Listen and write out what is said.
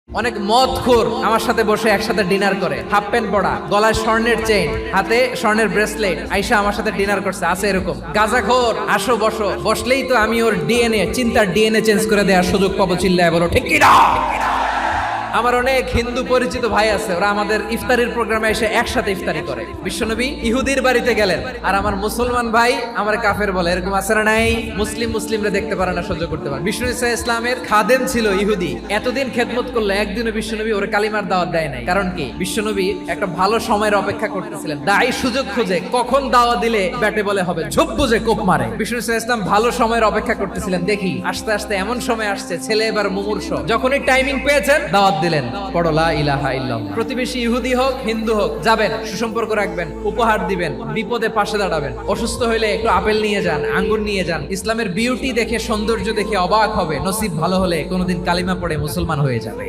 অনেক মদখোর আমার সাথে বসে একসাথে ডিনার করে, হাফ প্যান্ট পরা, গলায় স্বর্ণের চেইন, হাতে স্বর্ণের ব্রেসলেট, আইসা আমার সাথে ডিনার করছে। আছে এরকম গাঁজাখোর, আসো বসো, বসলেই তো আমি ওর ডিএনএ, চিন্তার ডিএনএ চেঞ্জ করে দেওয়ার সুযোগ পাবো। চিল্লায় বলো ঠিক কি না? আমার অনেক হিন্দু পরিচিত ভাই আছে, ওরা আমাদের ইফতারির প্রোগ্রামে এসে একসাথে ইফতারি করে। বিশ্বনবী ইহুদির বাড়িতে গেলেন, আর আমার মুসলমান ভাই আমার কাফের বলে। এরকম আছে না নাই? মুসলিমরা দেখতে পারে না, সহ্য করতে পারে। বিষ্ণু ইসা ইসলামের খাদেম ছিল ইহুদি, এতদিন খেদমত করলো, একদিনও বিশ্বনবী ওর কালিমার দাওয়াত দেয় নাই। কারণ কি? বিশ্বনবী একটা ভালো সময়ের অপেক্ষা করতেছিলেন। দায়ী সুযোগ খুঁজে কখন দাওয়াত দিলে ব্যাটে বলে হবে, ঝোপ বুঝে কোপ মারে। বিষ্ণু ইসা ইসলাম ভালো সময়ের অপেক্ষা করতেছিলেন। দেখি আস্তে আস্তে এমন সময় আসছে, ছেলে এবার মুমূর্ষ। যখনই টাইমিং পেয়েছেন দাওয়াত দিলেন, পড়ো লা ইলাহা ইল্লাল্লাহ। প্রতিবেশী ইহুদি হোক হিন্দু হোক, যাবেন, সুসম্পর্ক রাখবেন, উপহার দিবেন, বিপদে পাশে দাঁড়াবেন। অসুস্থ হইলে একটু আপেল নিয়ে যান, আঙ্গুর নিয়ে যান। ইসলামের বিউটি দেখে, সৌন্দর্য দেখে অবাক হবে। নসিব ভালো হলে কোনোদিন কালিমা পড়ে মুসলমান হয়ে যাবে।